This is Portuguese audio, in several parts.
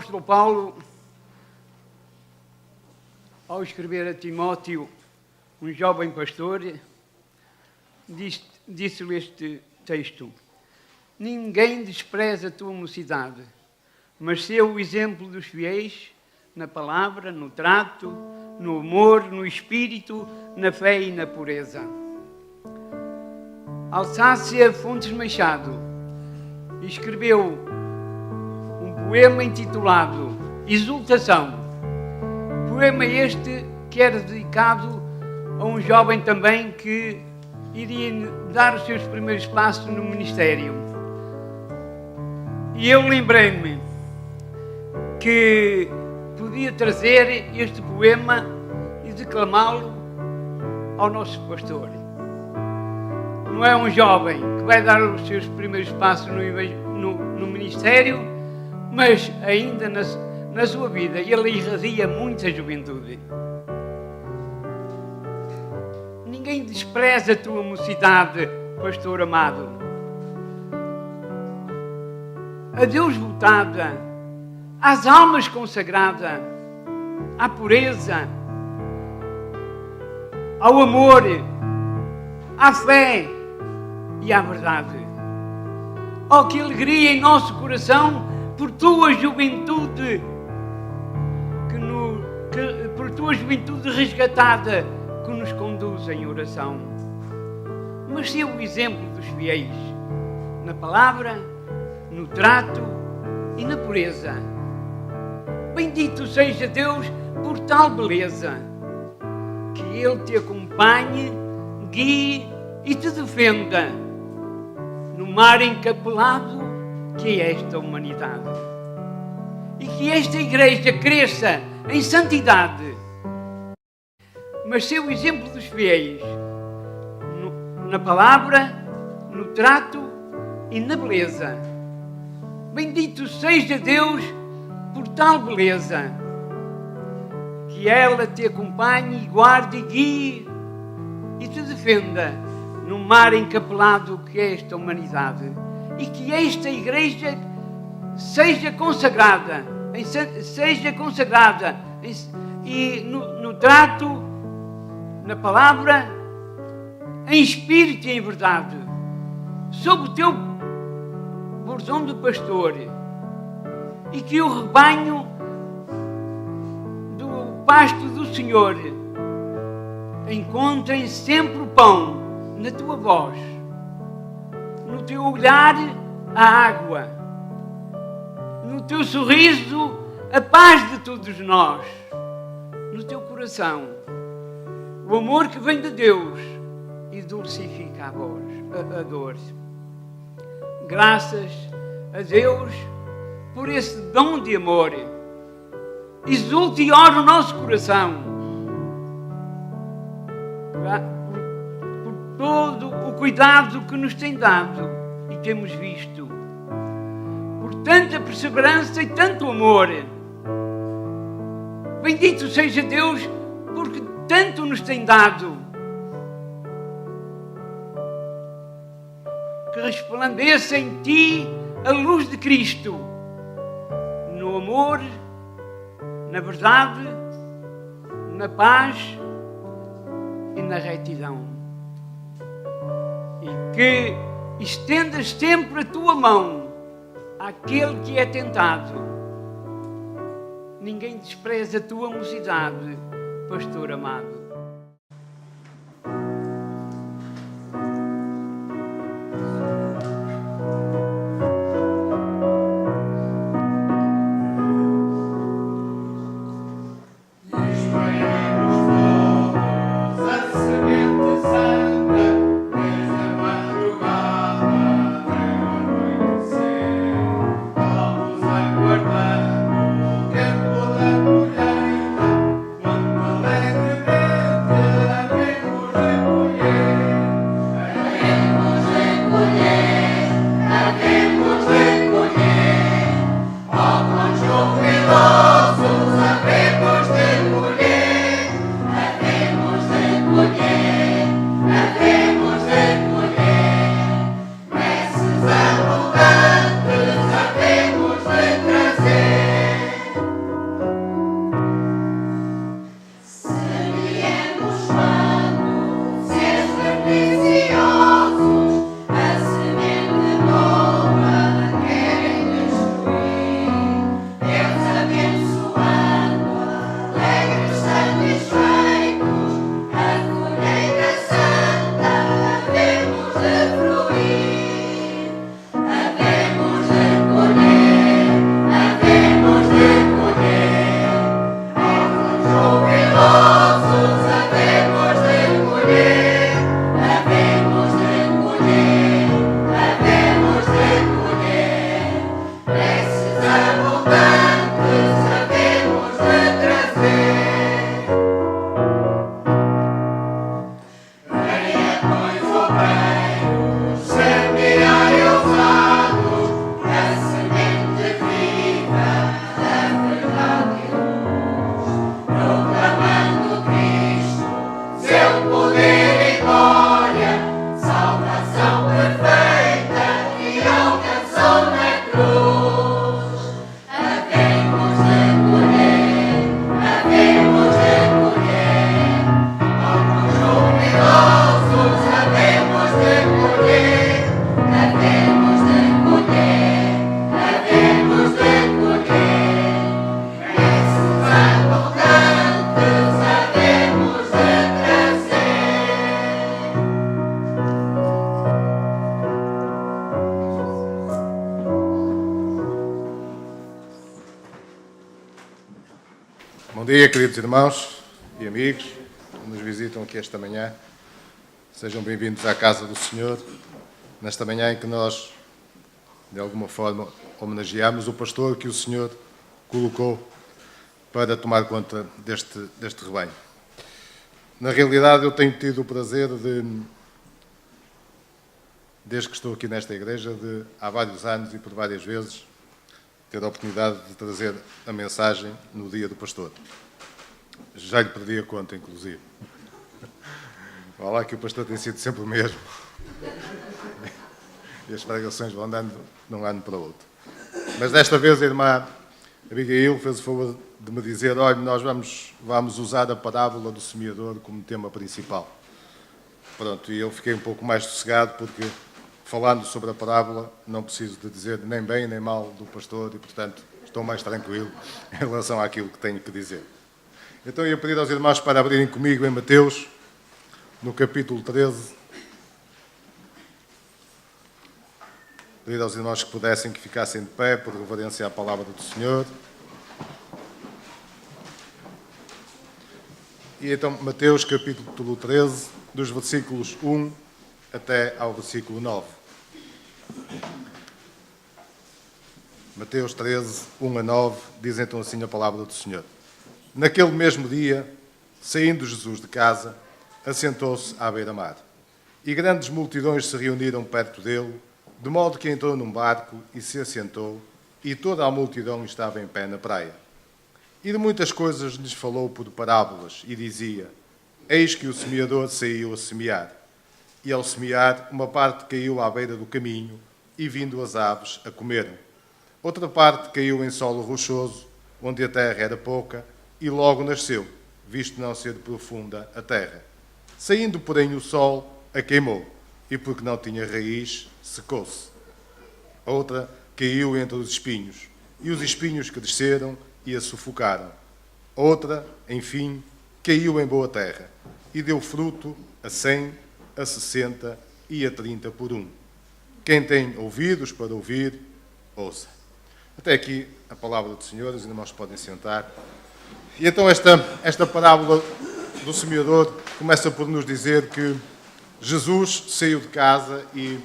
apóstolo Paulo, ao escrever a Timóteo, um jovem pastor, disse-lhe este texto: ninguém despreza a tua mocidade, mas sê o exemplo dos fiéis na palavra, no trato, no amor, no espírito, na fé e na pureza. Alsácia Fontes Machado escreveu um poema intitulado Exultação. Poema este que era dedicado a um jovem também que iria dar os seus primeiros passos no ministério. E eu lembrei-me que podia trazer este poema e declamá-lo ao nosso pastor. Não é um jovem que vai dar os seus primeiros passos no ministério, mas ainda na sua vida ele irradia muita juventude. Ninguém despreza a tua mocidade, pastor amado. A Deus voltada, às almas consagrada, à pureza, ao amor, à fé e à verdade. Oh, que alegria em nosso coração por tua juventude, por tua juventude resgatada, que nos conduz em oração. Mas se o exemplo dos fiéis, na palavra, no trato e na pureza. Bendito seja Deus por tal beleza, que Ele te acompanhe, guie e te defenda no mar encapelado que é esta humanidade. E que esta igreja cresça em santidade, mas ser o exemplo dos fiéis na palavra, no trato e na beleza. Bendito seja Deus por tal beleza, que ela te acompanhe, guarde e guie e te defenda no mar encapelado que é esta humanidade. E que esta igreja seja consagrada e no trato, na palavra, em espírito e em verdade, sob o teu bordão de pastor, e que o rebanho do pasto do Senhor encontrem sempre o pão na tua voz, no teu olhar a água, no teu sorriso a paz de todos nós, no teu coração o amor que vem de Deus e dulcifica a dor. Graças a Deus por esse dom de amor. Exulta e ora o nosso coração por todo o cuidado que nos tem dado e temos visto, por tanta perseverança e tanto amor. Bendito seja Deus porque tanto nos tem dado, que resplandeça em ti a luz de Cristo, no amor, na verdade, na paz e na retidão. E que estendas sempre a tua mão àquele que é tentado. Ninguém despreza a tua mocidade, pastor amado. Guardando o tempo da colheita, quando alegre queridos irmãos e amigos que nos visitam aqui esta manhã, sejam bem-vindos à casa do Senhor, nesta manhã em que nós, de alguma forma, homenageamos o pastor que o Senhor colocou para tomar conta deste rebanho. Na realidade, eu tenho tido o prazer desde que estou aqui nesta igreja, há vários anos e por várias vezes, ter a oportunidade de trazer a mensagem no dia do pastor. Já lhe perdi a conta, inclusive. Vá lá que o pastor tem sido sempre o mesmo. E as pregações vão andando de um ano para o outro. Mas desta vez a irmã Abigail fez o favor de me dizer: olha, nós vamos usar a parábola do semeador como tema principal. Pronto, e eu fiquei um pouco mais sossegado porque, falando sobre a parábola, não preciso de dizer nem bem nem mal do pastor e, portanto, estou mais tranquilo em relação àquilo que tenho que dizer. Então, eu ia pedir aos irmãos para abrirem comigo em Mateus, no capítulo 13. Pedir aos irmãos que pudessem que ficassem de pé, por reverência à palavra do Senhor. E então, Mateus, capítulo 13, dos versículos 1 até ao versículo 9. Mateus 13, 1 a 9, diz então assim a palavra do Senhor. Naquele mesmo dia, saindo Jesus de casa, assentou-se à beira-mar. E grandes multidões se reuniram perto dele, de modo que entrou num barco e se assentou, e toda a multidão estava em pé na praia. E de muitas coisas lhes falou por parábolas, e dizia: Eis que o semeador saiu a semear. E ao semear, uma parte caiu à beira do caminho, e vindo as aves a comeram. Outra parte caiu em solo rochoso, onde a terra era pouca, e logo nasceu, visto não ser profunda a terra. Saindo, porém, o sol, a queimou, e porque não tinha raiz, secou-se. Outra caiu entre os espinhos, e os espinhos cresceram e a sufocaram. Outra, enfim, caiu em boa terra, e deu fruto a 100, a 60 e a 30 por um. Quem tem ouvidos para ouvir, ouça. Até aqui a palavra do Senhor, os irmãos podem sentar. E então esta parábola do semeador começa por nos dizer que Jesus saiu de casa e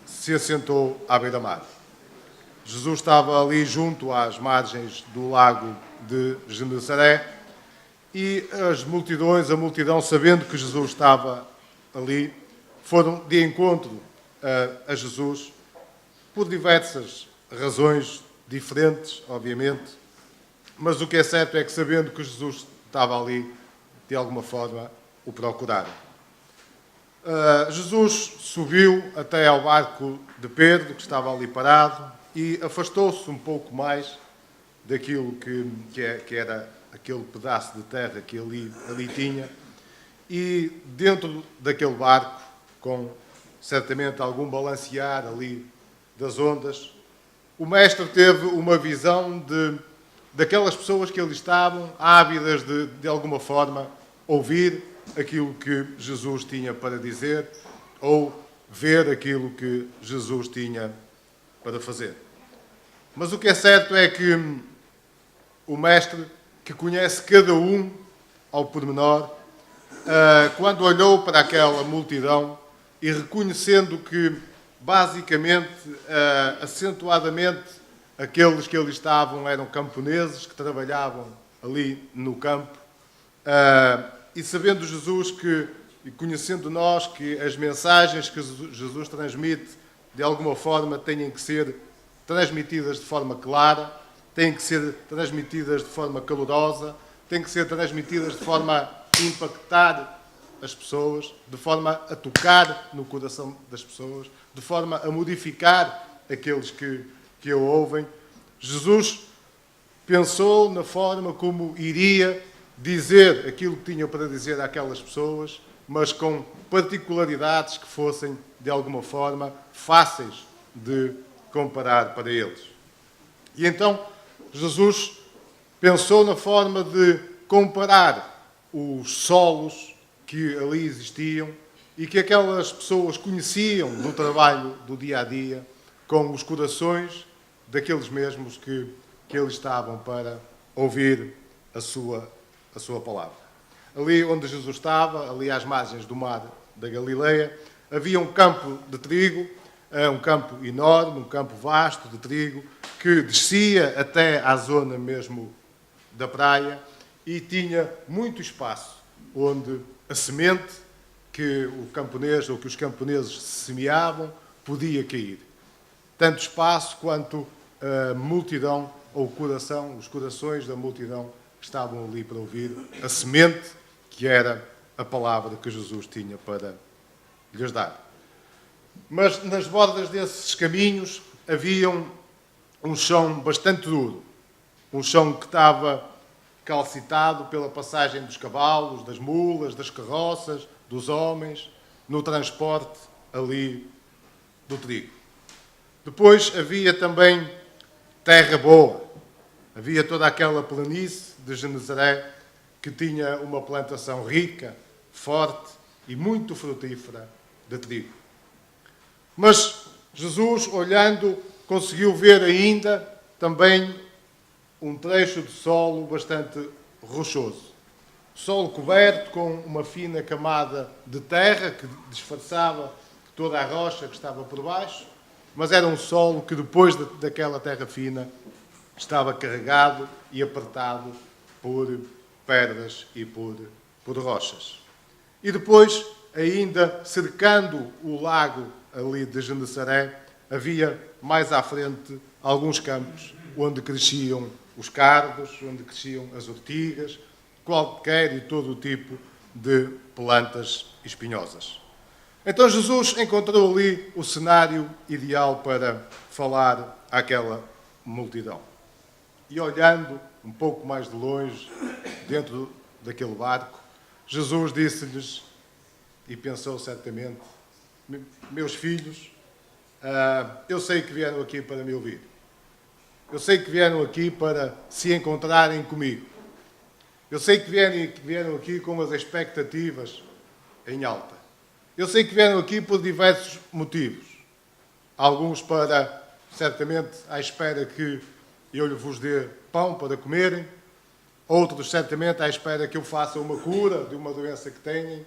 se assentou à beira-mar. Jesus estava ali junto às margens do lago de Genezaré e a multidão, sabendo que Jesus estava ali, foram de encontro a Jesus por diversas razões diferentes, obviamente, mas o que é certo é que, sabendo que Jesus estava ali, de alguma forma o procuraram. Jesus subiu até ao barco de Pedro, que estava ali parado, e afastou-se um pouco mais daquilo que era aquele pedaço de terra que ali tinha, e dentro daquele barco, com certamente algum balancear ali das ondas, o mestre teve uma visão daquelas pessoas que ali estavam, ávidas de alguma forma, ouvir aquilo que Jesus tinha para dizer ou ver aquilo que Jesus tinha para fazer. Mas o que é certo é que o mestre, que conhece cada um ao pormenor, quando olhou para aquela multidão e reconhecendo que, basicamente, acentuadamente, aqueles que ali estavam eram camponeses que trabalhavam ali no campo, e sabendo Jesus e conhecendo nós que as mensagens que Jesus transmite, de alguma forma, têm que ser transmitidas de forma clara, têm que ser transmitidas de forma calorosa, têm que ser transmitidas de forma a impactar as pessoas, de forma a tocar no coração das pessoas, de forma a modificar aqueles que o ouvem. Jesus pensou na forma como iria dizer aquilo que tinha para dizer àquelas pessoas, mas com particularidades que fossem, de alguma forma, fáceis de comparar para eles. E então, Jesus pensou na forma de comparar os solos que ali existiam e que aquelas pessoas conheciam no trabalho do dia-a-dia, com os corações daqueles mesmos que eles estavam para ouvir a sua a sua palavra. Ali onde Jesus estava, ali às margens do mar da Galileia, havia um campo de trigo, um campo enorme, um campo vasto de trigo, que descia até à zona mesmo da praia e tinha muito espaço onde a semente que o camponês ou que os camponeses semeavam podia cair. Tanto espaço quanto a multidão ou o coração, os corações da multidão que estavam ali para ouvir a semente que era a palavra que Jesus tinha para lhes dar. Mas nas bordas desses caminhos havia um chão bastante duro, um chão que estava calcitado pela passagem dos cavalos, das mulas, das carroças, dos homens, no transporte ali do trigo. Depois havia também terra boa. Havia toda aquela planície de Genezaré que tinha uma plantação rica, forte e muito frutífera de trigo. Mas Jesus, olhando, conseguiu ver ainda também um trecho de solo bastante rochoso. Solo coberto com uma fina camada de terra que disfarçava toda a rocha que estava por baixo, mas era um solo que depois daquela terra fina estava carregado e apertado por pedras e por rochas. E depois, ainda cercando o lago ali de Genezaré, havia mais à frente alguns campos onde cresciam os cardos, onde cresciam as ortigas, qualquer e todo o tipo de plantas espinhosas. Então Jesus encontrou ali o cenário ideal para falar àquela multidão. E olhando um pouco mais de longe, dentro daquele barco, Jesus disse-lhes, e pensou certamente, meus filhos, eu sei que vieram aqui para me ouvir. Eu sei que vieram aqui para se encontrarem comigo. Eu sei que vieram aqui com as expectativas em alta. Eu sei que vieram aqui por diversos motivos. Alguns para, certamente, à espera que eu vos dê pão para comerem. Outros, certamente, à espera que eu faça uma cura de uma doença que têm.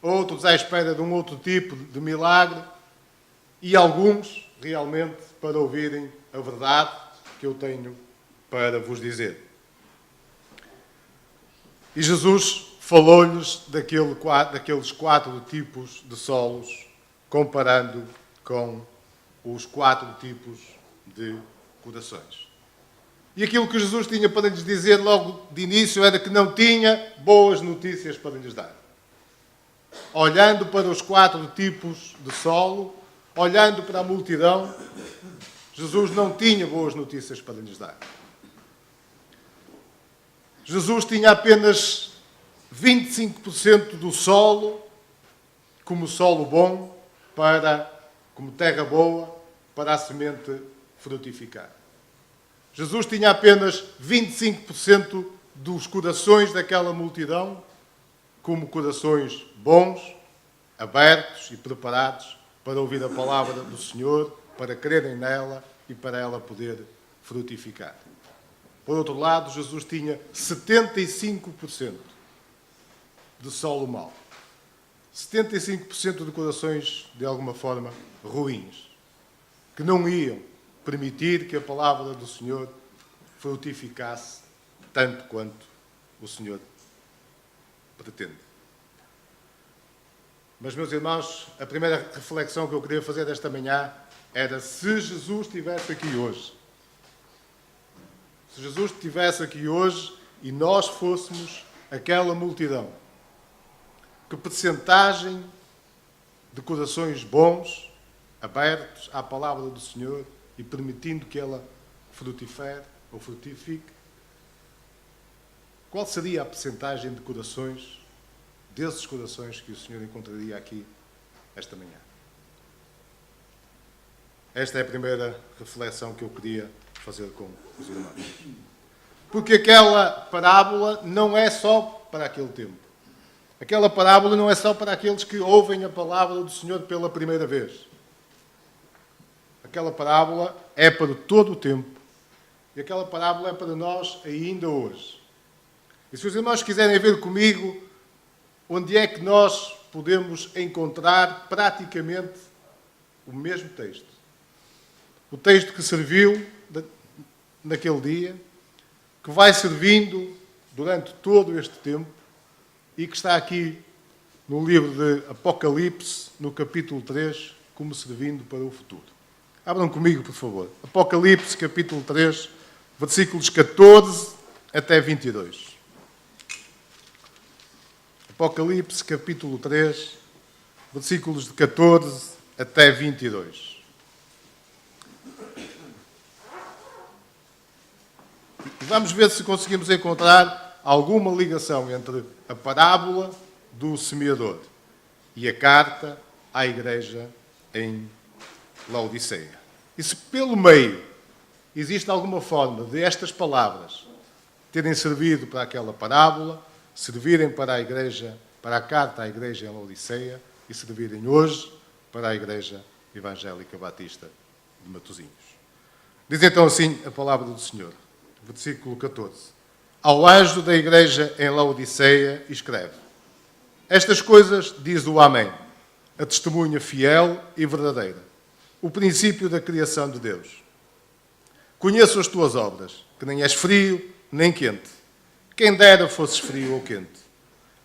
Outros à espera de um outro tipo de milagre. E alguns, realmente, para ouvirem a verdade que eu tenho para vos dizer. E Jesus falou-lhes daqueles 4 tipos de solos, comparando com os 4 tipos de corações. E aquilo que Jesus tinha para lhes dizer logo de início era que não tinha boas notícias para lhes dar. Olhando para os 4 tipos de solo, olhando para a multidão, Jesus não tinha boas notícias para lhes dar. Jesus tinha apenas 25% do solo como solo bom, como terra boa, para a semente frutificar. Jesus tinha apenas 25% dos corações daquela multidão como corações bons, abertos e preparados para ouvir a palavra do Senhor, para crerem nela e para ela poder frutificar. Por outro lado, Jesus tinha 75% de solo mau. 75% de corações, de alguma forma, ruins, que não iam permitir que a palavra do Senhor frutificasse tanto quanto o Senhor pretende. Mas, meus irmãos, a primeira reflexão que eu queria fazer esta manhã era se Jesus estivesse aqui hoje. Se Jesus estivesse aqui hoje e nós fôssemos aquela multidão, que percentagem de corações bons, abertos à palavra do Senhor e permitindo que ela frutifique, qual seria a percentagem de corações, desses corações que o Senhor encontraria aqui esta manhã? Esta é a primeira reflexão que eu queria fazer com os irmãos. Porque aquela parábola não é só para aquele tempo. Aquela parábola não é só para aqueles que ouvem a palavra do Senhor pela primeira vez. Aquela parábola é para todo o tempo. E aquela parábola é para nós ainda hoje. E se os irmãos quiserem ver comigo, onde é que nós podemos encontrar praticamente o mesmo texto? O texto que serviu naquele dia, que vai servindo durante todo este tempo e que está aqui no livro de Apocalipse, no capítulo 3, como servindo para o futuro. Abram comigo, por favor. Apocalipse, capítulo 3, versículos 14 até 22. Apocalipse, capítulo 3, versículos de 14 até 22. E vamos ver se conseguimos encontrar alguma ligação entre a parábola do semeador e a carta à igreja em Laodiceia. E se pelo meio existe alguma forma de estas palavras terem servido para aquela parábola, servirem para a igreja, para a carta à igreja em Laodiceia e servirem hoje para a igreja evangélica batista de Matosinhos. Diz então assim a palavra do Senhor, versículo 14. Ao anjo da igreja em Laodiceia escreve: estas coisas diz o Amém, a testemunha fiel e verdadeira, o princípio da criação de Deus. Conheço as tuas obras, que nem és frio nem quente. Quem dera fosses frio ou quente.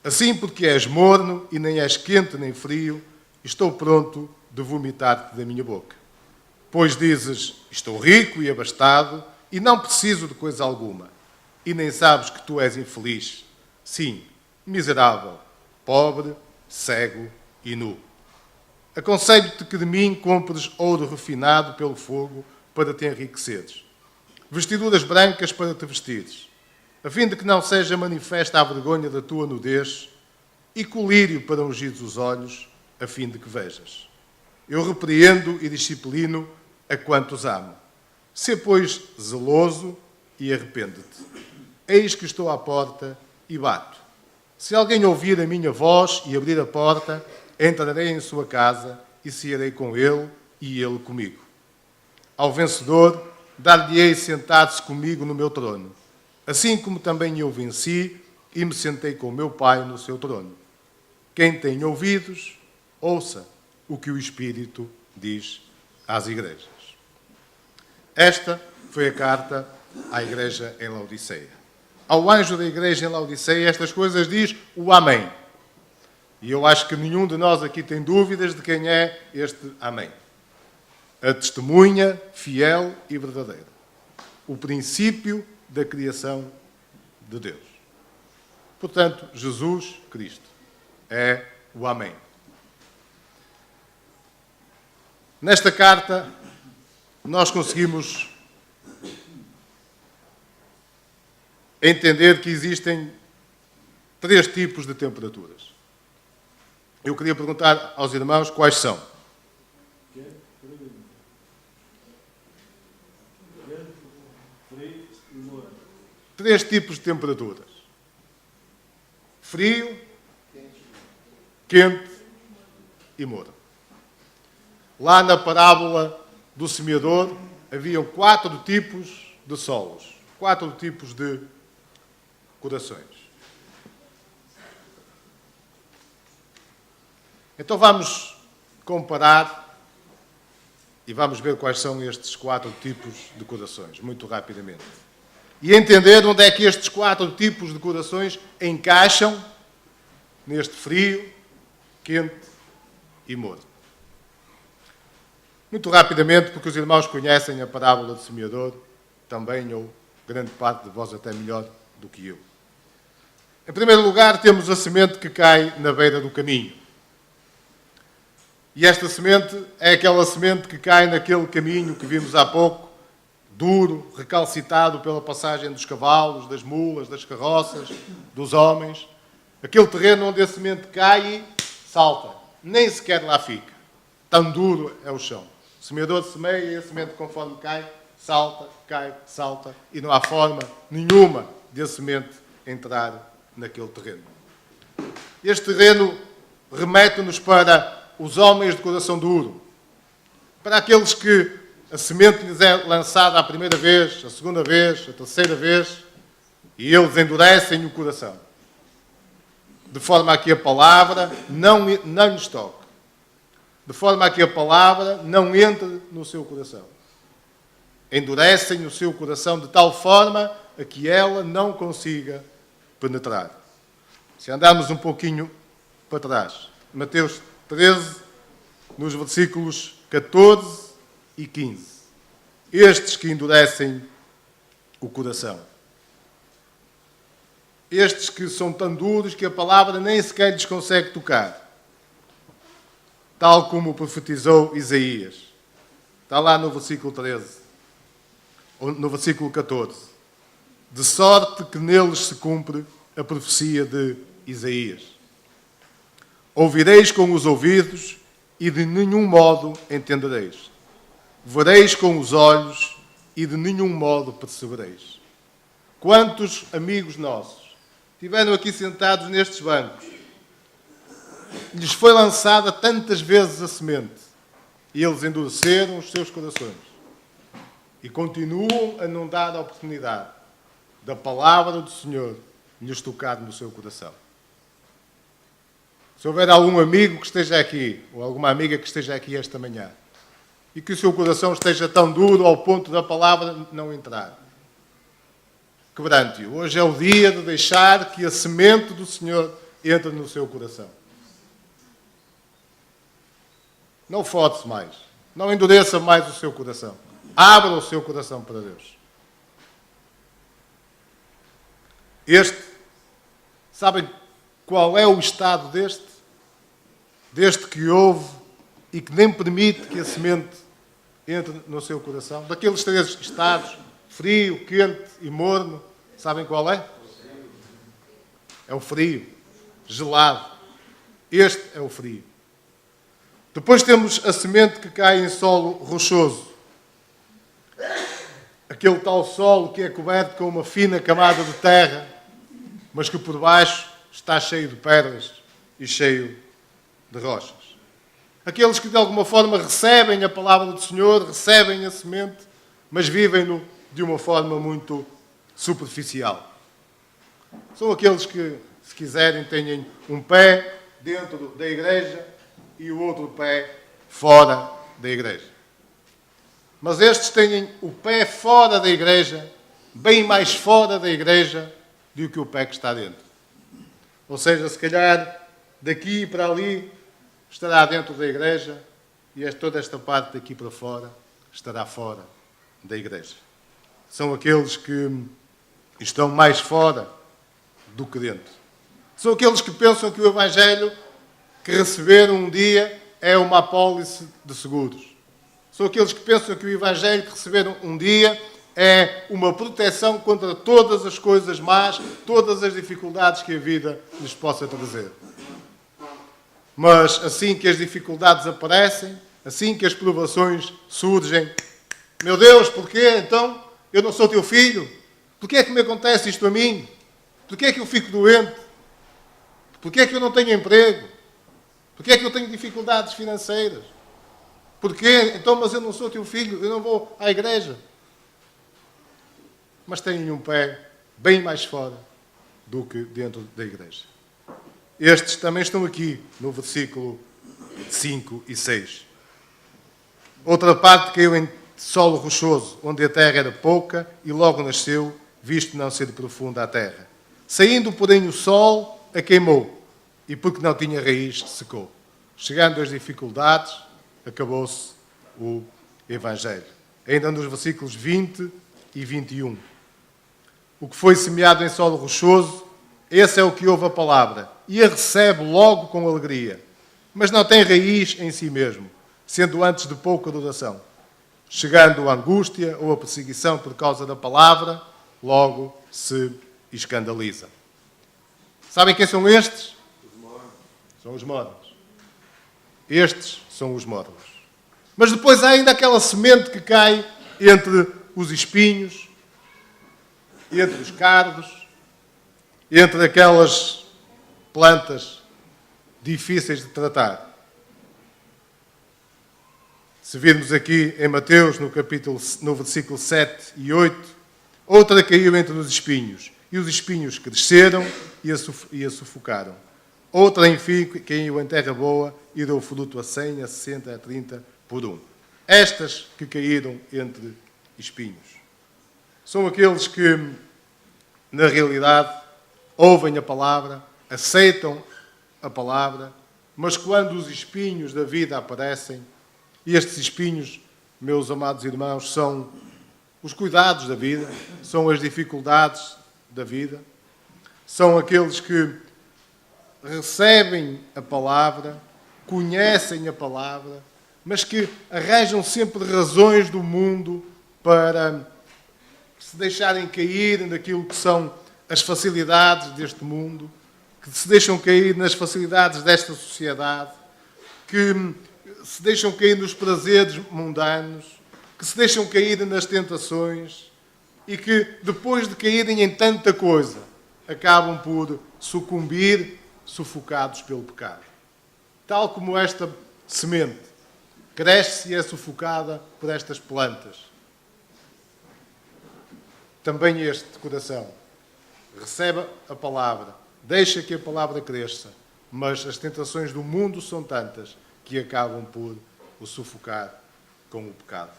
Assim, porque és morno e nem és quente nem frio, estou pronto de vomitar-te da minha boca. Pois dizes, estou rico e abastado e não preciso de coisa alguma. E nem sabes que tu és infeliz. Sim, miserável, pobre, cego e nu. Aconselho-te que de mim compres ouro refinado pelo fogo para te enriqueceres. Vestiduras brancas para te vestires, a fim de que não seja manifesta a vergonha da tua nudez, e colírio para ungires os olhos, a fim de que vejas. Eu repreendo e disciplino a quantos amo. Sê, pois, zeloso e arrepende-te. Eis que estou à porta e bato. Se alguém ouvir a minha voz e abrir a porta, entrarei em sua casa e cearei com ele e ele comigo. Ao vencedor, dar-lhe-ei sentar-se comigo no meu trono, assim como também eu venci e me sentei com meu Pai no seu trono. Quem tem ouvidos, ouça o que o Espírito diz às igrejas. Esta foi a carta à igreja em Laodiceia. Ao anjo da igreja em Laodiceia, estas coisas diz o Amém. E eu acho que nenhum de nós aqui tem dúvidas de quem é este Amém. A testemunha fiel e verdadeira. O princípio da criação de Deus. Portanto, Jesus Cristo é o Amém. Nesta carta, nós conseguimos entender que existem 3 tipos de temperaturas. Eu queria perguntar aos irmãos quais são. 3 tipos de temperaturas. Frio, quente e morno. Lá na parábola do semeador, haviam 4 tipos de solos, 4 tipos de corações. Então vamos comparar e vamos ver quais são estes 4 tipos de corações, muito rapidamente. E entender onde é que estes 4 tipos de corações encaixam neste frio, quente e morno. Muito rapidamente, porque os irmãos conhecem a parábola do semeador, também, ou grande parte de vós até melhor do que eu. Em primeiro lugar, temos a semente que cai na beira do caminho. E esta semente é aquela semente que cai naquele caminho que vimos há pouco, duro, recalcitado pela passagem dos cavalos, das mulas, das carroças, dos homens. Aquele terreno onde a semente cai e salta. Nem sequer lá fica. Tão duro é o chão. O semeador semeia e a semente, conforme cai, salta, e não há forma nenhuma de a semente entrar naquele terreno. Este terreno remete-nos para os homens de coração duro, para aqueles que a semente lhes é lançada a primeira vez, a segunda vez, a terceira vez, E eles endurecem o coração, de forma a que a palavra não lhes toque, de forma a que a palavra não entre no seu coração. Endurecem o seu coração de tal forma a que ela não consiga penetrar. Se andarmos um pouquinho para trás, Mateus 13, nos versículos 14 e 15. Estes que endurecem o coração. Estes que são tão duros que a palavra nem sequer lhes consegue tocar. Tal como profetizou Isaías. Está lá no versículo 13. Ou no versículo 14. De sorte que neles se cumpre a profecia de Isaías. Ouvireis com os ouvidos e de nenhum modo entendereis. Vereis com os olhos e de nenhum modo percebereis. Quantos amigos nossos estiveram aqui sentados nestes bancos, lhes foi lançada tantas vezes a semente e eles endureceram os seus corações e continuam a não dar a oportunidade da palavra do Senhor lhes tocar no seu coração. Se houver algum amigo que esteja aqui, ou alguma amiga que esteja aqui esta manhã, e que o seu coração esteja tão duro ao ponto da palavra não entrar, quebrante-o. Hoje é o dia de deixar que a semente do Senhor entre no seu coração. Não force mais. Não endureça mais o seu coração. Abra o seu coração para Deus. Sabem qual é o estado deste? Deste que ouve e que nem permite que a semente entre no seu coração. Daqueles três estados, frio, quente e morno, sabem qual é? É o frio, gelado. Este é o frio. Depois temos a semente que cai em solo rochoso. Aquele tal solo que é coberto com uma fina camada de terra, mas que por baixo está cheio de pedras e cheio de rochas. Aqueles que de alguma forma recebem a palavra do Senhor, recebem a semente, mas vivem-no de uma forma muito superficial. São aqueles que, se quiserem, têm um pé dentro da igreja e o outro pé fora da igreja. Mas estes têm o pé fora da igreja, bem mais fora da igreja do que o pé que está dentro. Ou seja, se calhar daqui para ali estará dentro da igreja e toda esta parte daqui para fora estará fora da igreja. São aqueles que estão mais fora do que dentro. São aqueles que pensam que o Evangelho que receberam um dia é uma apólice de seguros. São aqueles que pensam que o Evangelho que receberam um dia é uma proteção contra todas as coisas más, todas as dificuldades que a vida lhes possa trazer. Mas assim que as dificuldades aparecem, assim que as provações surgem, meu Deus, porquê então eu não sou teu filho? Porquê é que me acontece isto a mim? Porquê é que eu fico doente? Porquê é que eu não tenho emprego? Porquê é que eu tenho dificuldades financeiras? Porquê? Então, mas eu não sou teu filho, eu não vou à igreja. Mas têm um pé bem mais fora do que dentro da igreja. Estes também estão aqui no versículo 5 e 6. Outra parte caiu em solo rochoso, onde a terra era pouca e logo nasceu, visto não ser profunda a terra. Saindo, porém, o sol a queimou e, porque não tinha raiz, secou. Chegando às dificuldades, acabou-se o Evangelho. Ainda nos versículos 20 e 21. O que foi semeado em solo rochoso, esse é o que ouve a palavra e a recebe logo com alegria, mas não tem raiz em si mesmo, sendo antes de pouca duração. Chegando a angústia ou a perseguição por causa da palavra, logo se escandaliza. Sabem quem são estes? São os mornos. Estes são os mornos. Mas depois há ainda aquela semente que cai entre os espinhos, entre os cardos, entre aquelas plantas difíceis de tratar. Se virmos aqui em Mateus, no versículo 7 e 8, outra caiu entre os espinhos. e os espinhos cresceram e a sufocaram. Outra, enfim, caiu em terra boa e deu fruto a 100, a 60, a 30 por um. Estas que caíram entre espinhos são aqueles que, na realidade, ouvem a palavra, aceitam a palavra, mas quando os espinhos da vida aparecem, e estes espinhos, meus amados irmãos, são os cuidados da vida, são as dificuldades da vida, são aqueles que recebem a palavra, conhecem a palavra, mas que arranjam sempre razões do mundo para se deixarem cair naquilo que são as facilidades deste mundo, que se deixam cair nas facilidades desta sociedade, que se deixam cair nos prazeres mundanos, que se deixam cair nas tentações e que, depois de caírem em tanta coisa, acabam por sucumbir, sufocados pelo pecado. Tal como esta semente cresce e é sufocada por estas plantas. Também este coração recebe a palavra, deixa que a palavra cresça, mas as tentações do mundo são tantas que acabam por o sufocar com o pecado.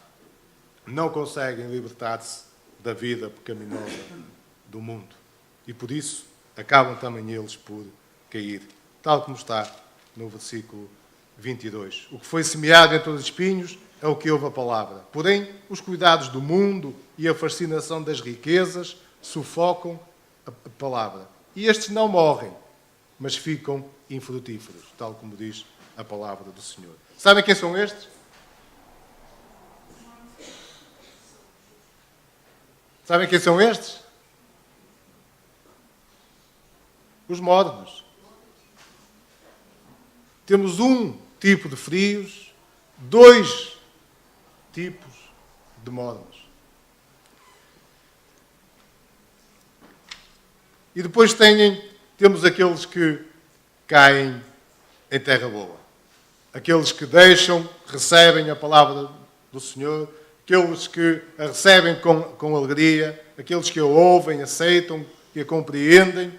Não conseguem libertar-se da vida pecaminosa do mundo. E por isso acabam também eles por cair. Tal como está no versículo 22. O que foi semeado entre os espinhos é o que ouve a palavra. Porém, os cuidados do mundo e a fascinação das riquezas sufocam a palavra. E estes não morrem, mas ficam infrutíferos, tal como diz a palavra do Senhor. Sabem quem são estes? Sabem quem são estes? Os mornos. Temos um tipo de frios, dois tipos de mornos. E depois temos aqueles que caem em terra boa. Aqueles que deixam, recebem a palavra do Senhor, aqueles que a recebem com alegria, aqueles que a ouvem, aceitam e a compreendem,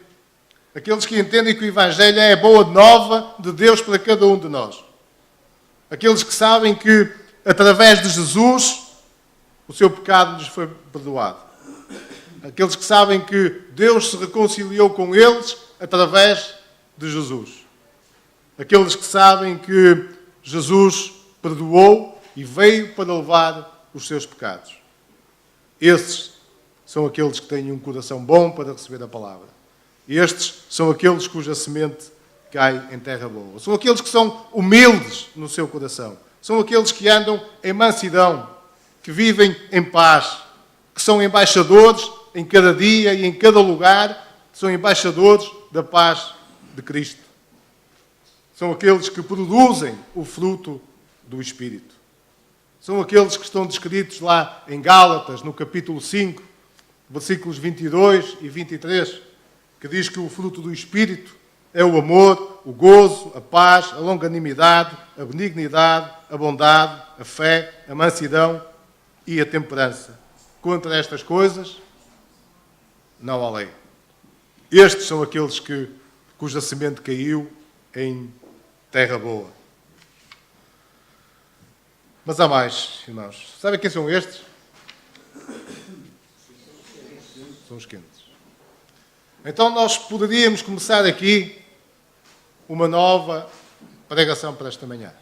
aqueles que entendem que o Evangelho é a boa nova de Deus para cada um de nós. Aqueles que sabem que, através de Jesus, o seu pecado lhes foi perdoado. Aqueles que sabem que Deus se reconciliou com eles através de Jesus. Aqueles que sabem que Jesus perdoou e veio para levar os seus pecados. Esses são aqueles que têm um coração bom para receber a palavra. Estes são aqueles cuja semente cai em terra boa. São aqueles que são humildes no seu coração. São aqueles que andam em mansidão, que vivem em paz, que são embaixadores em cada dia e em cada lugar, são embaixadores da paz de Cristo. São aqueles que produzem o fruto do Espírito. São aqueles que estão descritos lá em Gálatas, no capítulo 5, versículos 22 e 23, que diz que o fruto do Espírito é o amor, o gozo, a paz, a longanimidade, a benignidade, a bondade, a fé, a mansidão e a temperança. Contra estas coisas, não há lei. Estes são aqueles cuja semente caiu em terra boa. Mas há mais, irmãos. Sabem quem são estes? São os quentes. Então nós poderíamos começar aqui uma nova pregação para esta manhã.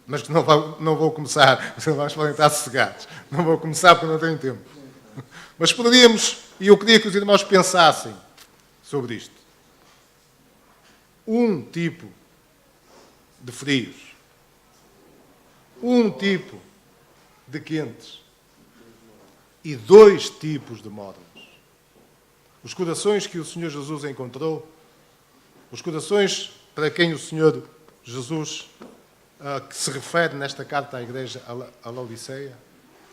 Mas não vou começar, os irmãos podem estar sossegados. Não vou começar porque não tenho tempo. Mas poderíamos, e eu queria que os irmãos pensassem sobre isto. Um tipo de frios. Um tipo de quentes. E dois tipos de mornos. Os corações que o Senhor Jesus encontrou, os corações para quem o Senhor Jesus que se refere nesta carta à igreja a Laodiceia,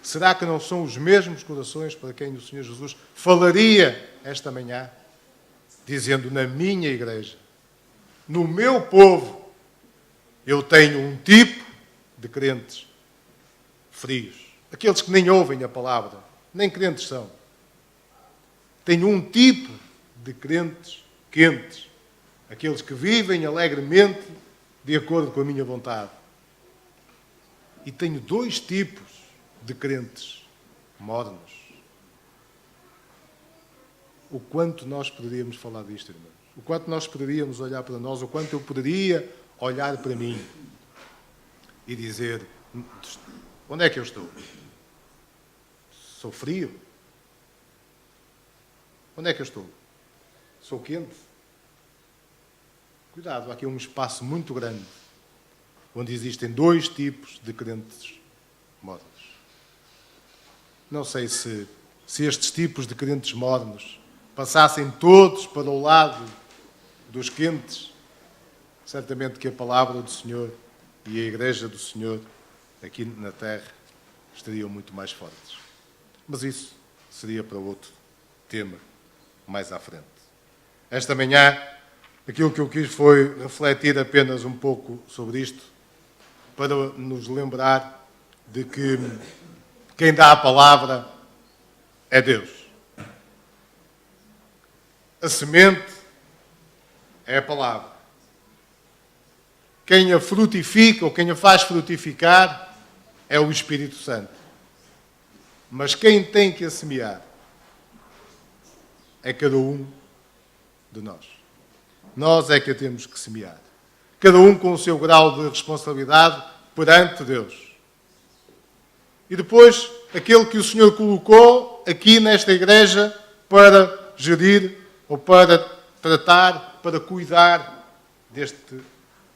será que não são os mesmos corações para quem o Senhor Jesus falaria esta manhã, dizendo, na minha igreja, no meu povo, eu tenho um tipo de crentes frios, aqueles que nem ouvem a palavra, nem crentes são. Tenho um tipo de crentes quentes, aqueles que vivem alegremente de acordo com a minha vontade. E tenho dois tipos de crentes mornos. O quanto nós poderíamos falar disto, irmãos? O quanto nós poderíamos olhar para nós? O quanto eu poderia olhar para mim e dizer: onde é que eu estou? Sou frio? Onde é que eu estou? Sou quente? Cuidado, há aqui um espaço muito grande onde existem dois tipos de crentes mornos. Não sei se estes tipos de crentes mornos passassem todos para o lado dos quentes, certamente que a palavra do Senhor e a Igreja do Senhor aqui na terra estariam muito mais fortes. Mas isso seria para outro tema mais à frente. Esta manhã, aquilo que eu quis foi refletir apenas um pouco sobre isto, para nos lembrar de que quem dá a palavra é Deus. A semente é a palavra. Quem a frutifica ou quem a faz frutificar é o Espírito Santo. Mas quem tem que a semear é cada um de nós. Nós é que a temos que semear. Cada um com o seu grau de responsabilidade perante Deus. E depois, aquele que o Senhor colocou aqui nesta igreja para gerir ou para tratar, para cuidar deste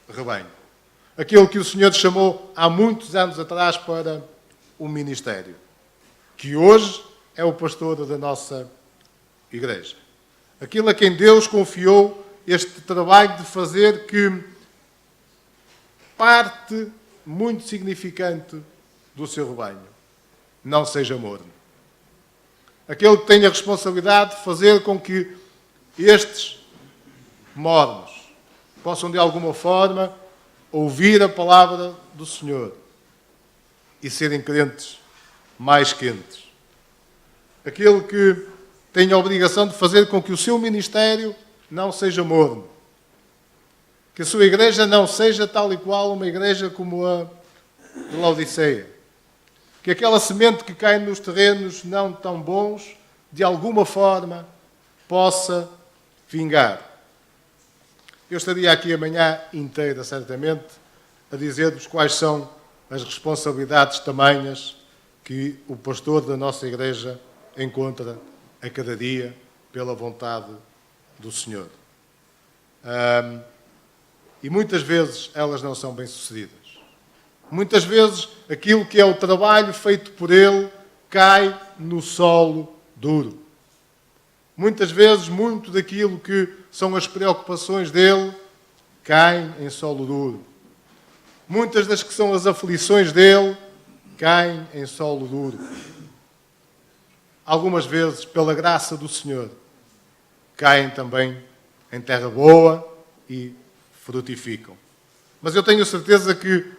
rebanho. Aquele que o Senhor chamou há muitos anos atrás para o ministério. Que hoje é o pastor da nossa igreja. Aquele a quem Deus confiou este trabalho de fazer que parte muito significante do seu rebanho não seja morno. Aquele que tem a responsabilidade de fazer com que estes mornos possam de alguma forma ouvir a palavra do Senhor e serem crentes mais quentes. Aquele que tem a obrigação de fazer com que o seu ministério não seja morno. Que a sua igreja não seja tal e qual uma igreja como a de Laodiceia. Que aquela semente que cai nos terrenos não tão bons, de alguma forma, possa vingar. Eu estaria aqui a manhã inteira, certamente, a dizer-vos quais são as responsabilidades tamanhas que o pastor da nossa igreja encontra a cada dia pela vontade do Senhor. E muitas vezes elas não são bem-sucedidas. Muitas vezes aquilo que é o trabalho feito por ele cai no solo duro. Muitas vezes muito daquilo que são as preocupações dele caem em solo duro. Muitas das que são as aflições dele caem em solo duro. Algumas vezes, pela graça do Senhor, caem também em terra boa e frutificam. Mas eu tenho certeza que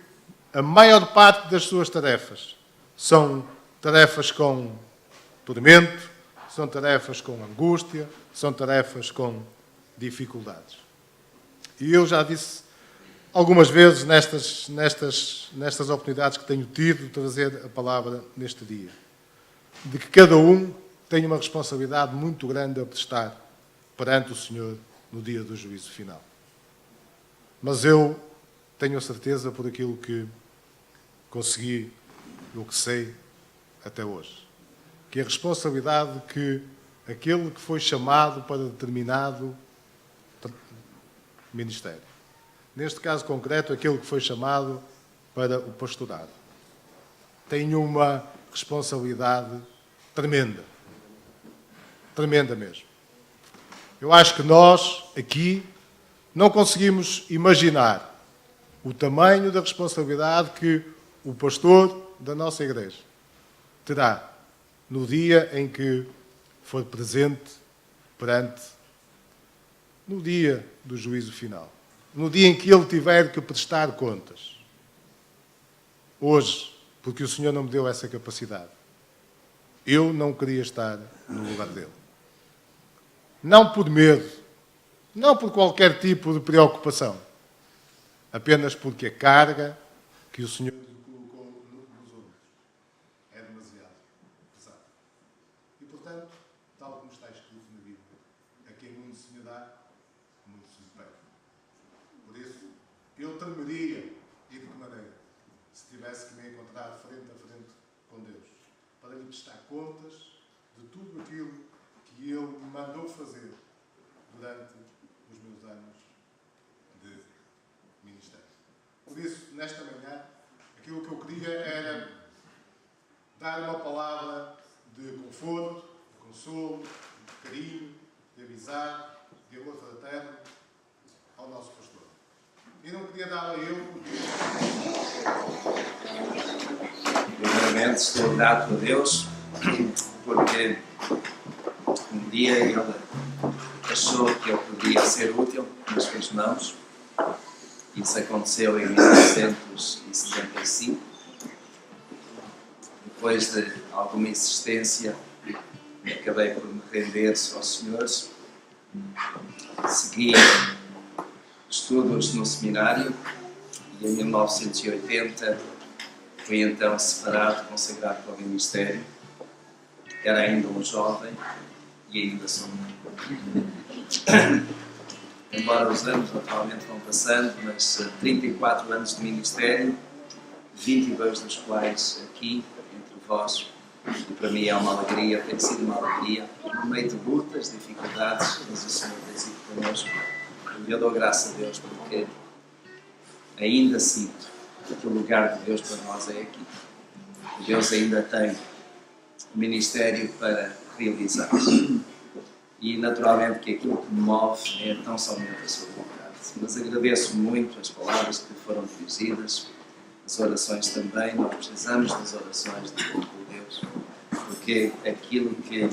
a maior parte das suas tarefas são tarefas com tormento, são tarefas com angústia, são tarefas com dificuldades. E eu já disse algumas vezes nestas oportunidades que tenho tido de trazer a palavra neste dia, de que cada um tem uma responsabilidade muito grande a prestar perante o Senhor no dia do juízo final. Mas eu tenho a certeza, por aquilo que consegui, o que sei até hoje, que a responsabilidade que aquele que foi chamado para determinado ministério, neste caso concreto, aquele que foi chamado para o pastorado, tem uma responsabilidade tremenda. Tremenda mesmo. Eu acho que nós, aqui, não conseguimos imaginar o tamanho da responsabilidade que o pastor da nossa igreja terá no dia em que for presente no dia do juízo final. No dia em que ele tiver que prestar contas. Hoje, porque o Senhor não me deu essa capacidade. Eu não queria estar no lugar dele. não por medo, não por qualquer tipo de preocupação, apenas porque a carga que o Senhor lhe colocou nos ombros é demasiado pesada. E, portanto, tal como está escrito na Bíblia, a quem muito se me dá, muito se me pede. Por isso, eu temeria, e de que maneira, se tivesse que me encontrar frente a frente com Deus, para lhe prestar contas de tudo aquilo que Ele me mandou fazer durante os meus anos de ministério. Por isso, nesta manhã, aquilo que eu queria era dar uma palavra de conforto, de consolo, de carinho, de avisar, de amor fraterno ao nosso pastor. E não queria dar a ele Primeiramente, estou grato a Deus porque um dia Ele achou que eu podia ser útil nas suas mãos. Isso aconteceu em 1975. Depois de alguma insistência, acabei por me render aos senhores. Segui estudos no seminário e em 1980 fui então separado, consagrado para o ministério. Era ainda um jovem e ainda sou. Embora os anos naturalmente vão passando, mas 34 anos de ministério, 22 dos quais aqui, entre vós, e para mim é uma alegria, tem sido uma alegria, no meio de lutas, dificuldades, mas o Senhor tem sido connosco. E eu dou graças a Deus porque ainda sinto que o lugar de Deus para nós é aqui. Deus ainda tem um ministério para realizar. E naturalmente que aquilo que me move é tão somente a sua vontade. Mas agradeço muito as palavras que foram dirigidas, as orações também. Nós precisamos das orações do povo de Deus, porque aquilo que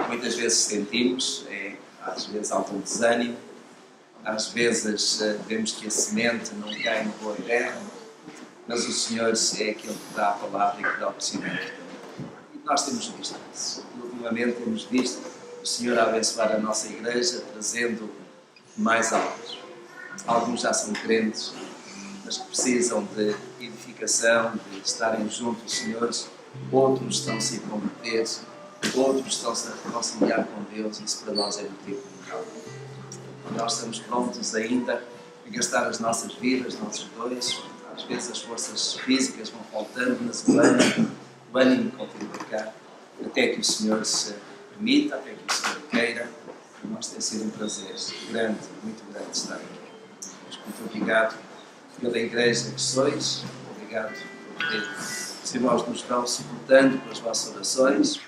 muitas vezes sentimos é, às vezes, algum desânimo, às vezes vemos que a semente não cai em boa terra, mas o Senhor é aquele que dá a palavra e que dá o crescimento. E nós temos visto isso. E ultimamente temos visto o Senhor a abençoar a nossa igreja, trazendo mais almas. Alguns já são crentes, mas que precisam de edificação, de estarem junto dos senhores. Outros estão-se a converter, outros estão-se a reconciliar com Deus. Isso para nós é motivo de calma. Nós estamos prontos ainda a gastar as nossas vidas, nossos dois. Às vezes as forças físicas vão faltando, mas o ânimo continua cá, até que o Senhor se permita, até que o Senhor queira. Para nós tem sido um prazer grande, muito grande estar aqui. Muito obrigado pela igreja que sois, obrigado por ter, os irmãos nos estão suportando com as vossas orações.